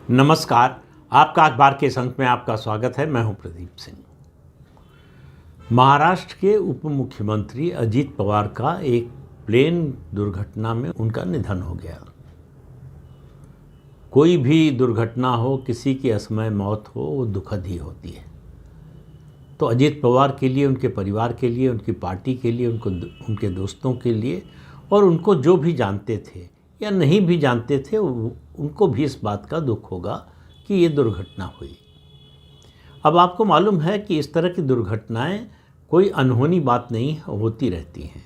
नमस्कार। आपका अखबार के इस अंक में आपका स्वागत है। मैं हूं प्रदीप सिंह। महाराष्ट्र के उप मुख्यमंत्री अजीत पवार का एक प्लेन दुर्घटना में उनका निधन हो गया। कोई भी दुर्घटना हो, किसी की असमय मौत हो, वो दुखद ही होती है। तो अजीत पवार के लिए, उनके परिवार के लिए, उनकी पार्टी के लिए, उनके दोस्तों के लिए और उनको जो भी जानते थे या नहीं भी जानते थे, उनको भी इस बात का दुख होगा कि ये दुर्घटना हुई। अब आपको मालूम है कि इस तरह की दुर्घटनाएं कोई अनहोनी बात नहीं, होती रहती हैं।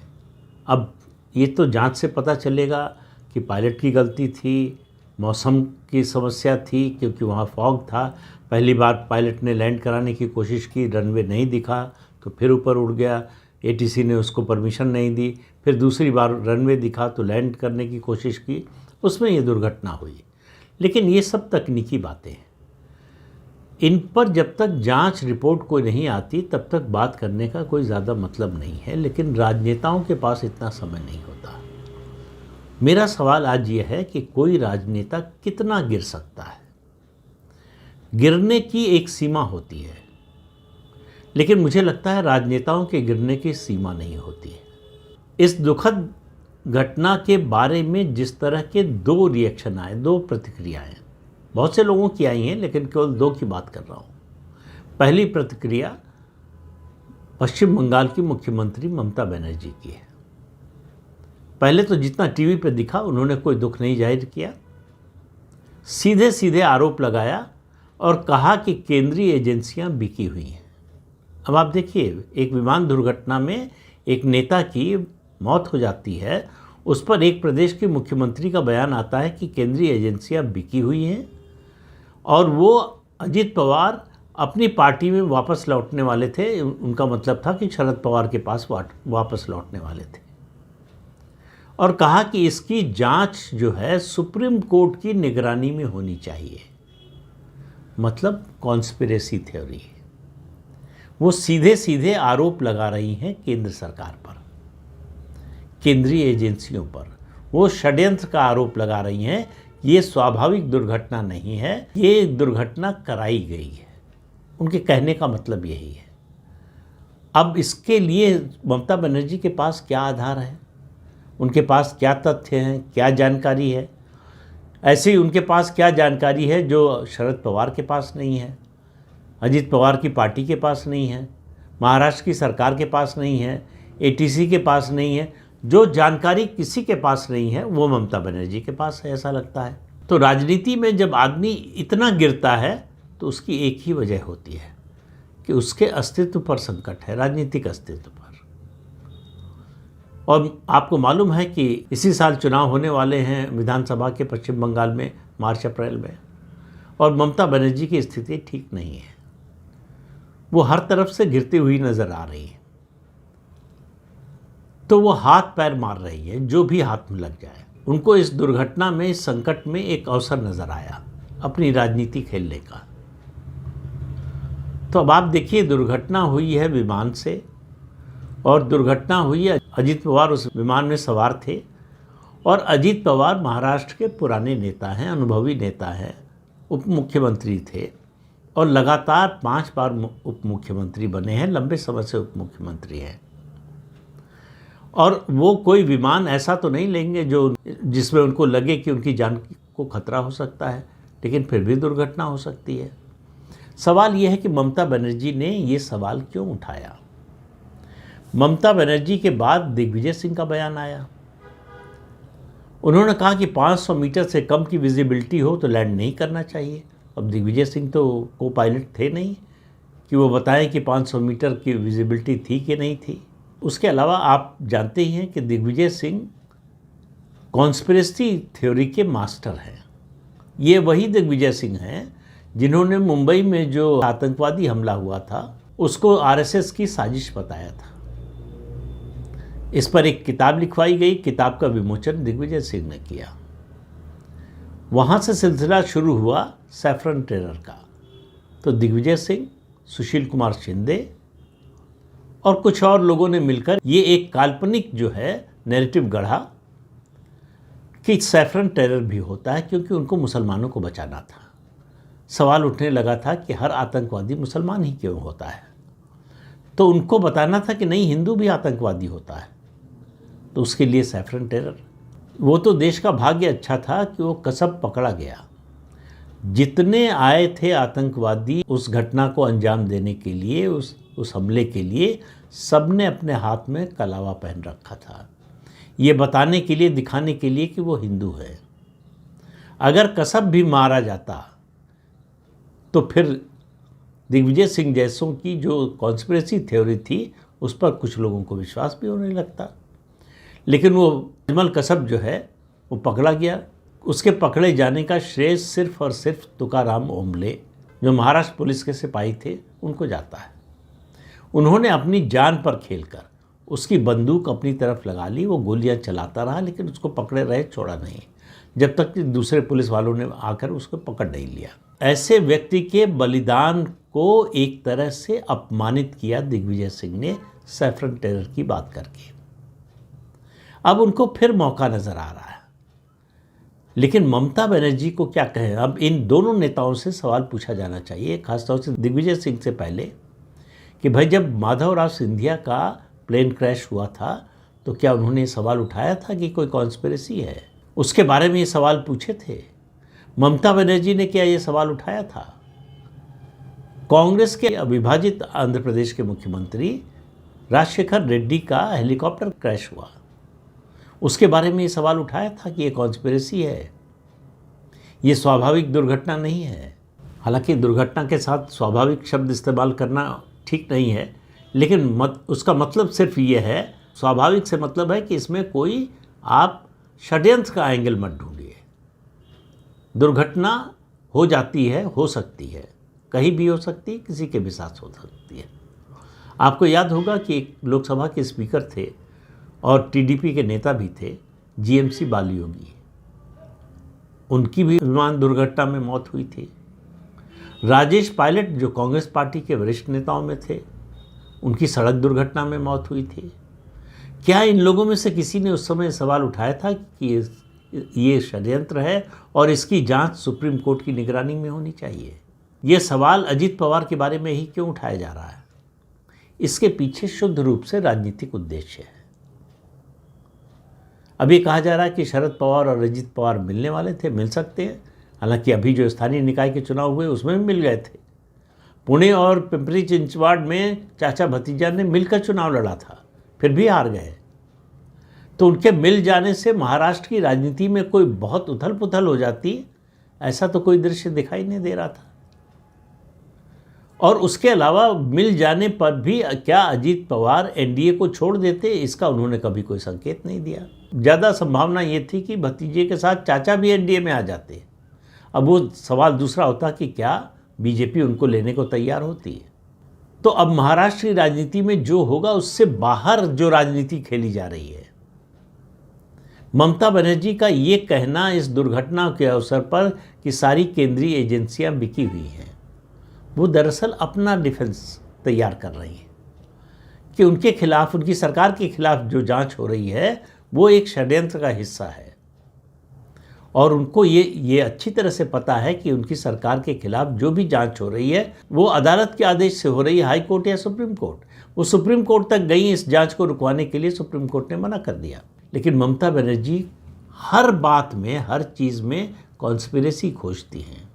अब ये तो जांच से पता चलेगा कि पायलट की गलती थी, मौसम की समस्या थी, क्योंकि वहाँ फॉग था। पहली बार पायलट ने लैंड कराने की कोशिश की, रनवे नहीं दिखा तो फिर ऊपर उड़ गया, एटीसी ने उसको परमिशन नहीं दी। फिर दूसरी बार रनवे दिखा तो लैंड करने की कोशिश की, उसमें ये दुर्घटना हुई। लेकिन ये सब तकनीकी बातें हैं, इन पर जब तक जांच रिपोर्ट कोई नहीं आती तब तक बात करने का कोई ज़्यादा मतलब नहीं है। लेकिन राजनेताओं के पास इतना समय नहीं होता। मेरा सवाल आज ये है कि कोई राजनेता कितना गिर सकता है। गिरने की एक सीमा होती है, लेकिन मुझे लगता है राजनेताओं के गिरने की सीमा नहीं होती है। इस दुखद घटना के बारे में जिस तरह के दो रिएक्शन आए, दो प्रतिक्रियाएं, बहुत से लोगों की आई हैं, लेकिन केवल दो की बात कर रहा हूँ। पहली प्रतिक्रिया पश्चिम बंगाल की मुख्यमंत्री ममता बनर्जी की है। पहले तो जितना टीवी पे दिखा, उन्होंने कोई दुख नहीं जाहिर किया, सीधे सीधे आरोप लगाया और कहा कि केंद्रीय एजेंसियां बिकी हुई हैं। अब आप देखिए, एक विमान दुर्घटना में एक नेता की मौत हो जाती है, उस पर एक प्रदेश के मुख्यमंत्री का बयान आता है कि केंद्रीय एजेंसियां बिकी हुई हैं, और वो अजीत पवार अपनी पार्टी में वापस लौटने वाले थे। उनका मतलब था कि शरद पवार के पास वापस लौटने वाले थे, और कहा कि इसकी जांच जो है सुप्रीम कोर्ट की निगरानी में होनी चाहिए। मतलब कॉन्स्पिरेसी थ्योरी है। वो सीधे सीधे आरोप लगा रही हैं केंद्र सरकार पर, केंद्रीय एजेंसियों पर। वो षड्यंत्र का आरोप लगा रही हैं। ये स्वाभाविक दुर्घटना नहीं है, ये दुर्घटना कराई गई है। उनके कहने का मतलब यही है। अब इसके लिए ममता बनर्जी के पास क्या आधार है, उनके पास क्या तथ्य हैं, क्या जानकारी है? ऐसे ही उनके पास क्या जानकारी है जो शरद पवार के पास नहीं है, अजीत पवार की पार्टी के पास नहीं है, महाराष्ट्र की सरकार के पास नहीं है, एटीसी के पास नहीं है? जो जानकारी किसी के पास नहीं है वो ममता बनर्जी के पास है, ऐसा लगता है। तो राजनीति में जब आदमी इतना गिरता है तो उसकी एक ही वजह होती है कि उसके अस्तित्व पर संकट है, राजनीतिक अस्तित्व पर। और आपको मालूम है कि इसी साल चुनाव होने वाले हैं विधानसभा के पश्चिम बंगाल में, मार्च अप्रैल में, और ममता बनर्जी की स्थिति ठीक नहीं है। वो हर तरफ से गिरती हुई नजर आ रही है। तो वो हाथ पैर मार रही है, जो भी हाथ में लग जाए। उनको इस दुर्घटना में, इस संकट में एक अवसर नजर आया अपनी राजनीति खेलने का। तो अब आप देखिए, दुर्घटना हुई है विमान से, और दुर्घटना हुई है, अजीत पवार उस विमान में सवार थे, और अजीत पवार महाराष्ट्र के पुराने नेता हैं, अनुभवी नेता हैं, उप मुख्यमंत्री थे, और लगातार 5 बार उप मुख्यमंत्री बने हैं, लंबे समय से उप मुख्यमंत्री हैं। और वो कोई विमान ऐसा तो नहीं लेंगे जिसमें उनको लगे कि उनकी जान को खतरा हो सकता है, लेकिन फिर भी दुर्घटना हो सकती है। सवाल ये है कि ममता बनर्जी ने ये सवाल क्यों उठाया। ममता बनर्जी के बाद दिग्विजय सिंह का बयान आया। उन्होंने कहा कि 500 मीटर से कम की विजिबिलिटी हो तो लैंड नहीं करना चाहिए। अब दिग्विजय सिंह तो को पायलट थे नहीं कि वो बताएं कि 500 मीटर की विजिबिलिटी थी कि नहीं थी। उसके अलावा आप जानते ही हैं कि दिग्विजय सिंह कॉन्स्पिरेसी थ्योरी के मास्टर हैं। ये वही दिग्विजय सिंह हैं जिन्होंने मुंबई में जो आतंकवादी हमला हुआ था उसको आरएसएस की साजिश बताया था। इस पर एक किताब लिखवाई गई, किताब का विमोचन दिग्विजय सिंह ने किया। वहाँ से सिलसिला शुरू हुआ सैफरन टेरर का। तो दिग्विजय सिंह, सुशील कुमार शिंदे और कुछ और लोगों ने मिलकर ये एक काल्पनिक जो है नैरेटिव गढ़ा कि सैफरन टेरर भी होता है, क्योंकि उनको मुसलमानों को बचाना था। सवाल उठने लगा था कि हर आतंकवादी मुसलमान ही क्यों होता है। तो उनको बताना था कि नहीं, हिंदू भी आतंकवादी होता है। तो उसके लिए सैफरन टेरर, वो तो देश का भाग्य अच्छा था कि वो कसब पकड़ा गया। जितने आए थे आतंकवादी उस घटना को अंजाम देने के लिए, उस हमले के लिए, सब ने अपने हाथ में कलावा पहन रखा था, ये बताने के लिए, दिखाने के लिए कि वो हिंदू है। अगर कसब भी मारा जाता तो फिर दिग्विजय सिंह जैसों की जो कॉन्स्पिरेसी थ्योरी थी उस पर कुछ लोगों को विश्वास भी होने लगता। लेकिन वो अजमल कसब जो है वो पकड़ा गया। उसके पकड़े जाने का श्रेय सिर्फ और सिर्फ तुकाराम ओम्बले, जो महाराष्ट्र पुलिस के सिपाही थे, उनको जाता है। उन्होंने अपनी जान पर खेलकर उसकी बंदूक अपनी तरफ लगा ली। वो गोलियां चलाता रहा लेकिन उसको पकड़े रहे, छोड़ा नहीं, जब तक कि दूसरे पुलिस वालों ने आकर उसको पकड़ नहीं लिया। ऐसे व्यक्ति के बलिदान को एक तरह से अपमानित किया दिग्विजय सिंह ने सैफरन टेरर की बात करके। अब उनको फिर मौका नजर आ रहा है। लेकिन ममता बनर्जी को क्या कहें। अब इन दोनों नेताओं से सवाल पूछा जाना चाहिए, खासतौर से दिग्विजय सिंह से पहले, कि भाई जब माधवराव सिंधिया का प्लेन क्रैश हुआ था तो क्या उन्होंने सवाल उठाया था कि कोई कॉन्स्पिरेसी है? उसके बारे में ये सवाल पूछे थे? ममता बनर्जी ने क्या ये सवाल उठाया था? कांग्रेस के अविभाजित आंध्र प्रदेश के मुख्यमंत्री राजशेखर रेड्डी का हेलीकॉप्टर क्रैश हुआ, उसके बारे में ये सवाल उठाया था कि ये कॉन्स्पिरेसी है, ये स्वाभाविक दुर्घटना नहीं है। हालांकि दुर्घटना के साथ स्वाभाविक शब्द इस्तेमाल करना ठीक नहीं है, लेकिन उसका मतलब सिर्फ ये है, स्वाभाविक से मतलब है कि इसमें कोई आप षड्यंत्र का एंगल मत ढूंढिए। दुर्घटना हो जाती है, हो सकती है, कहीं भी हो सकती है, किसी के भी साथ हो सकती है। आपको याद होगा कि एक लोकसभा के स्पीकर थे और टीडीपी के नेता भी थे, जीएमसी बालियोगी, उनकी भी विमान दुर्घटना में मौत हुई थी। राजेश पायलट जो कांग्रेस पार्टी के वरिष्ठ नेताओं में थे, उनकी सड़क दुर्घटना में मौत हुई थी। क्या इन लोगों में से किसी ने उस समय सवाल उठाया था कि ये षड्यंत्र है और इसकी जांच सुप्रीम कोर्ट की निगरानी में होनी चाहिए? ये सवाल अजीत पवार के बारे में ही क्यों उठाया जा रहा है? इसके पीछे शुद्ध रूप से राजनीतिक उद्देश्य है। अभी कहा जा रहा है कि शरद पवार और अजीत पवार मिलने वाले थे, मिल सकते हैं। हालांकि अभी जो स्थानीय निकाय के चुनाव हुए उसमें भी मिल गए थे। पुणे और पिंपरी चिंचवाड़ में चाचा भतीजा ने मिलकर चुनाव लड़ा था, फिर भी हार गए। तो उनके मिल जाने से महाराष्ट्र की राजनीति में कोई बहुत उथल पुथल हो जाती, ऐसा तो कोई दृश्य दिखाई नहीं दे रहा था। और उसके अलावा मिल जाने पर भी क्या अजीत पवार एनडीए को छोड़ देते, इसका उन्होंने कभी कोई संकेत नहीं दिया। ज़्यादा संभावना ये थी कि भतीजे के साथ चाचा भी एनडीए में आ जाते। अब वो सवाल दूसरा होता कि क्या बीजेपी उनको लेने को तैयार होती है। तो अब महाराष्ट्र की राजनीति में जो होगा उससे बाहर जो राजनीति खेली जा रही है। ममता बनर्जी का ये कहना इस दुर्घटना के अवसर पर कि सारी केंद्रीय एजेंसियां बिकी हुई हैं, वो दरअसल अपना डिफेंस तैयार कर रही हैं कि उनके खिलाफ, उनकी सरकार के खिलाफ जो जांच हो रही है वो एक षड्यंत्र का हिस्सा है। और उनको ये अच्छी तरह से पता है कि उनकी सरकार के खिलाफ जो भी जांच हो रही है वो अदालत के आदेश से हो रही है, हाई कोर्ट या सुप्रीम कोर्ट। वो सुप्रीम कोर्ट तक गई, इस जांच को रुकवाने के लिए सुप्रीम कोर्ट ने मना कर दिया। लेकिन ममता बनर्जी हर बात में, हर चीज़ में कॉन्स्पिरेसी खोजती हैं।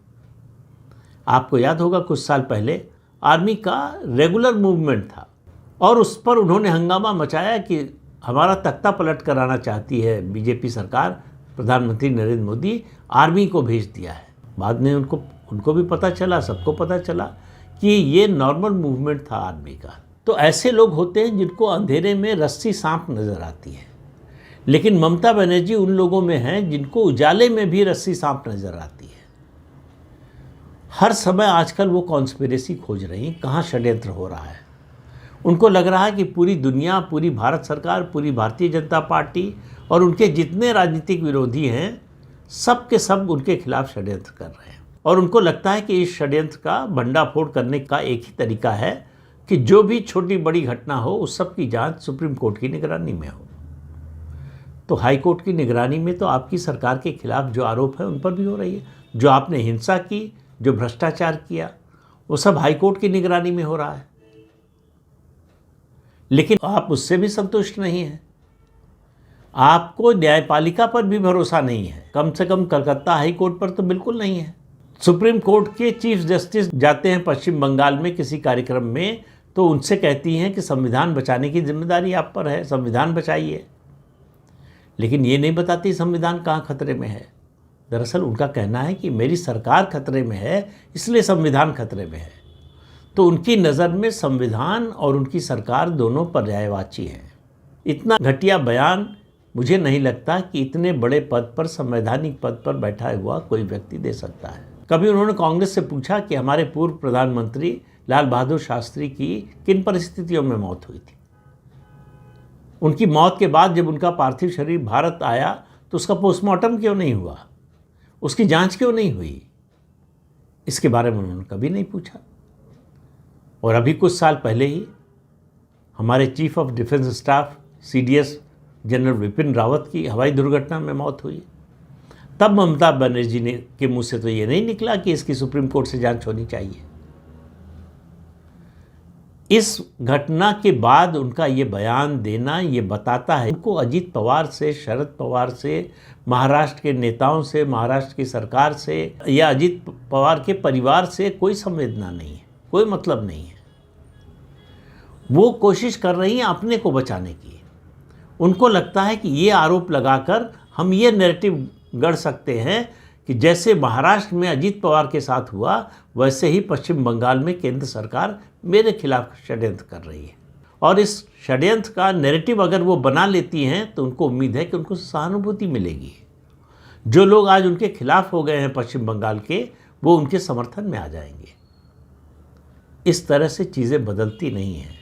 आपको याद होगा कुछ साल पहले आर्मी का रेगुलर मूवमेंट था और उस पर उन्होंने हंगामा मचाया कि हमारा तख्ता पलट कराना चाहती है बीजेपी सरकार, प्रधानमंत्री नरेंद्र मोदी आर्मी को भेज दिया है। बाद में उनको भी पता चला, सबको पता चला कि ये नॉर्मल मूवमेंट था आर्मी का। तो ऐसे लोग होते हैं जिनको अंधेरे में रस्सी सांप नजर आती है, लेकिन ममता बनर्जी उन लोगों में हैं जिनको उजाले में भी रस्सी सांप नजर आती है। हर समय आजकल वो कॉन्स्पिरेसी खोज रही हैं, कहाँ षड्यंत्र हो रहा है। उनको लग रहा है कि पूरी दुनिया, पूरी भारत सरकार, पूरी भारतीय जनता पार्टी और उनके जितने राजनीतिक विरोधी हैं, सब के सब उनके खिलाफ षड्यंत्र कर रहे हैं। और उनको लगता है कि इस षड्यंत्र का भंडाफोड़ करने का एक ही तरीका है कि जो भी छोटी बड़ी घटना हो उस सब की जांच सुप्रीम कोर्ट की निगरानी में हो। तो हाई कोर्ट की निगरानी में तो आपकी सरकार के खिलाफ जो आरोप है उन पर भी हो रही है। जो आपने हिंसा की, जो भ्रष्टाचार किया, वो सब हाईकोर्ट की निगरानी में हो रहा है। लेकिन आप उससे भी संतुष्ट नहीं हैं। आपको न्यायपालिका पर भी भरोसा नहीं है, कम से कम कलकत्ता हाई कोर्ट पर तो बिल्कुल नहीं है। सुप्रीम कोर्ट के चीफ जस्टिस जाते हैं पश्चिम बंगाल में किसी कार्यक्रम में, तो उनसे कहती हैं कि संविधान बचाने की जिम्मेदारी आप पर है, संविधान बचाइए। लेकिन ये नहीं बताती संविधान कहाँ खतरे में है। दरअसल उनका कहना है कि मेरी सरकार खतरे में है, इसलिए संविधान खतरे में है। तो उनकी नज़र में संविधान और उनकी सरकार दोनों पर्यायवाची हैं। इतना घटिया बयान मुझे नहीं लगता कि इतने बड़े पद पर, संवैधानिक पद पर बैठा हुआ कोई व्यक्ति दे सकता है। कभी उन्होंने कांग्रेस से पूछा कि हमारे पूर्व प्रधानमंत्री लाल बहादुर शास्त्री की किन परिस्थितियों में मौत हुई थी। उनकी मौत के बाद जब उनका पार्थिव शरीर भारत आया तो उसका पोस्टमार्टम क्यों नहीं हुआ, उसकी जांच क्यों नहीं हुई, इसके बारे में उन्होंने कभी नहीं पूछा। और अभी कुछ साल पहले ही हमारे chief of defence staff CDS general Vipin Rawat की हवाई दुर्घटना में मौत हुई। तब ममता बनर्जी ने के मुंह से तो ये नहीं निकला कि इसकी सुप्रीम कोर्ट से जांच होनी चाहिए। इस घटना के बाद उनका ये बयान देना ये बताता है उनको अजीत पवार से, शरद पवार से, महाराष्ट्र के नेताओं से, महाराष्ट्र की सरकार से या अजीत पवार के परिवार से कोई संवेदना नहीं है, कोई मतलब नहीं है। वो कोशिश कर रही हैं अपने को बचाने की। उनको लगता है कि ये आरोप लगाकर हम ये नैरेटिव गढ़ सकते हैं कि जैसे महाराष्ट्र में अजीत पवार के साथ हुआ, वैसे ही पश्चिम बंगाल में केंद्र सरकार मेरे खिलाफ षड्यंत्र कर रही है। और इस षड्यंत्र का नैरेटिव अगर वो बना लेती हैं तो उनको उम्मीद है कि उनको सहानुभूति मिलेगी। जो लोग आज उनके खिलाफ हो गए हैं पश्चिम बंगाल के, वो उनके समर्थन में आ जाएंगे। इस तरह से चीज़ें बदलती नहीं हैं।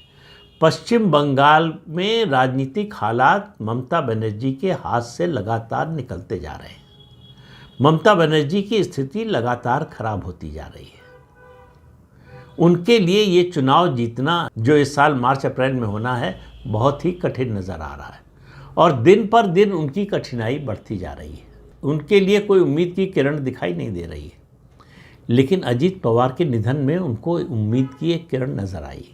पश्चिम बंगाल में राजनीतिक हालात ममता बनर्जी के हाथ से लगातार निकलते जा रहे हैं। ममता बनर्जी की स्थिति लगातार खराब होती जा रही है। उनके लिए ये चुनाव जीतना जो इस साल मार्च अप्रैल में होना है, बहुत ही कठिन नज़र आ रहा है और दिन पर दिन उनकी कठिनाई बढ़ती जा रही है। उनके लिए कोई उम्मीद की किरण दिखाई नहीं दे रही है। लेकिन अजीत पवार के निधन में उनको उम्मीद की एक किरण नज़र आई।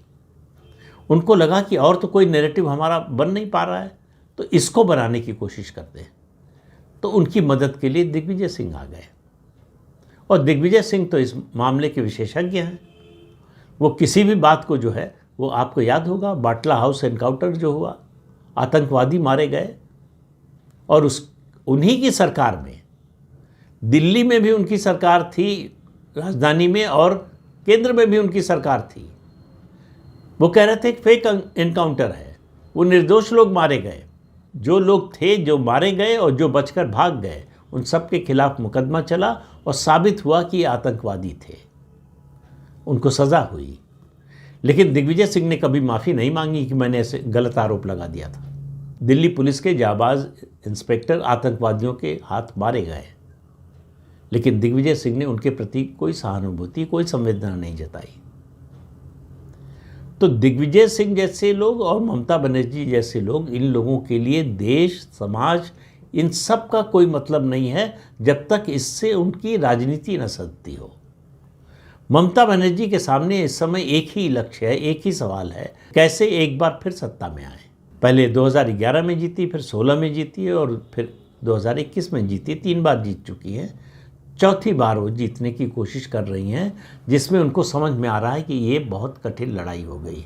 उनको लगा कि और तो कोई नैरेटिव हमारा बन नहीं पा रहा है, तो इसको बनाने की कोशिश करते हैं। तो उनकी मदद के लिए दिग्विजय सिंह आ गए और दिग्विजय सिंह तो इस मामले के विशेषज्ञ हैं। वो किसी भी बात को जो है, वो आपको याद होगा बाटला हाउस एनकाउंटर जो हुआ, आतंकवादी मारे गए और उन्हीं की सरकार में, दिल्ली में भी उनकी सरकार थी, राजधानी में, और केंद्र में भी उनकी सरकार थी। वो कह रहे थे कि फेक एनकाउंटर है, वो निर्दोष लोग मारे गए। जो लोग थे जो मारे गए और जो बचकर भाग गए, उन सब के खिलाफ मुकदमा चला और साबित हुआ कि ये आतंकवादी थे। उनको सज़ा हुई। लेकिन दिग्विजय सिंह ने कभी माफ़ी नहीं मांगी कि मैंने ऐसे गलत आरोप लगा दिया था। दिल्ली पुलिस के जाबाज इंस्पेक्टर आतंकवादियों के हाथ मारे गए, लेकिन दिग्विजय सिंह ने उनके प्रति कोई सहानुभूति, कोई संवेदना नहीं जताई। तो दिग्विजय सिंह जैसे लोग और ममता बनर्जी जैसे लोग, इन लोगों के लिए देश, समाज, इन सब का कोई मतलब नहीं है जब तक इससे उनकी राजनीति न सजती हो। ममता बनर्जी के सामने इस समय एक ही लक्ष्य है, एक ही सवाल है, कैसे एक बार फिर सत्ता में आए। पहले 2011 में जीती, फिर 16 में जीती और फिर 2021 में जीती। 3 बार जीत चुकी हैं। चौथी बार वो जीतने की कोशिश कर रही हैं, जिसमें उनको समझ में आ रहा है कि ये बहुत कठिन लड़ाई हो गई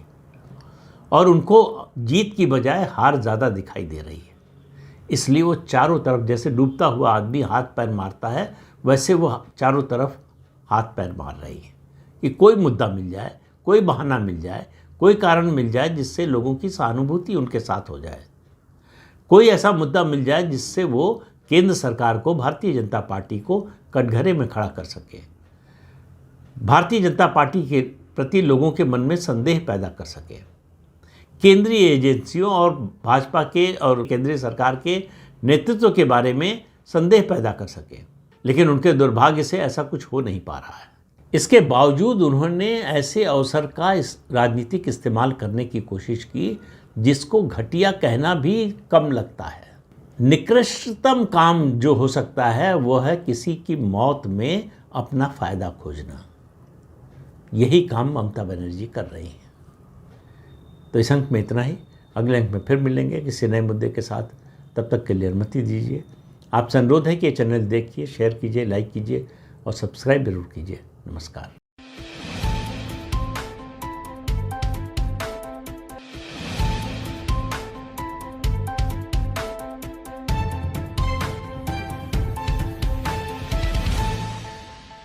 और उनको जीत की बजाय हार ज़्यादा दिखाई दे रही है। इसलिए वो चारों तरफ, जैसे डूबता हुआ आदमी हाथ पैर मारता है, वैसे वो चारों तरफ हाथ पैर मार रही है कि कोई मुद्दा मिल जाए, कोई बहाना मिल जाए, कोई कारण मिल जाए जिससे लोगों की सहानुभूति उनके साथ हो जाए। कोई ऐसा मुद्दा मिल जाए जिससे वो केंद्र सरकार को, भारतीय जनता पार्टी को कटघरे में खड़ा कर सके, भारतीय जनता पार्टी के प्रति लोगों के मन में संदेह पैदा कर सके, केंद्रीय एजेंसियों और भाजपा के और केंद्रीय सरकार के नेतृत्व के बारे में संदेह पैदा कर सके। लेकिन उनके दुर्भाग्य से ऐसा कुछ हो नहीं पा रहा है। इसके बावजूद उन्होंने ऐसे अवसर का राजनीतिक इस्तेमाल करने की कोशिश की जिसको घटिया कहना भी कम लगता है। निकृष्टतम काम जो हो सकता है वो है किसी की मौत में अपना फ़ायदा खोजना। यही काम ममता बनर्जी कर रही हैं। तो इस अंक में इतना ही। अगले अंक में फिर मिलेंगे किसी नए मुद्दे के साथ। तब तक के लिए अनुमति दीजिए। आपसे अनुरोध है कि ये चैनल देखिए, शेयर कीजिए, लाइक कीजिए और सब्सक्राइब जरूर कीजिए। नमस्कार।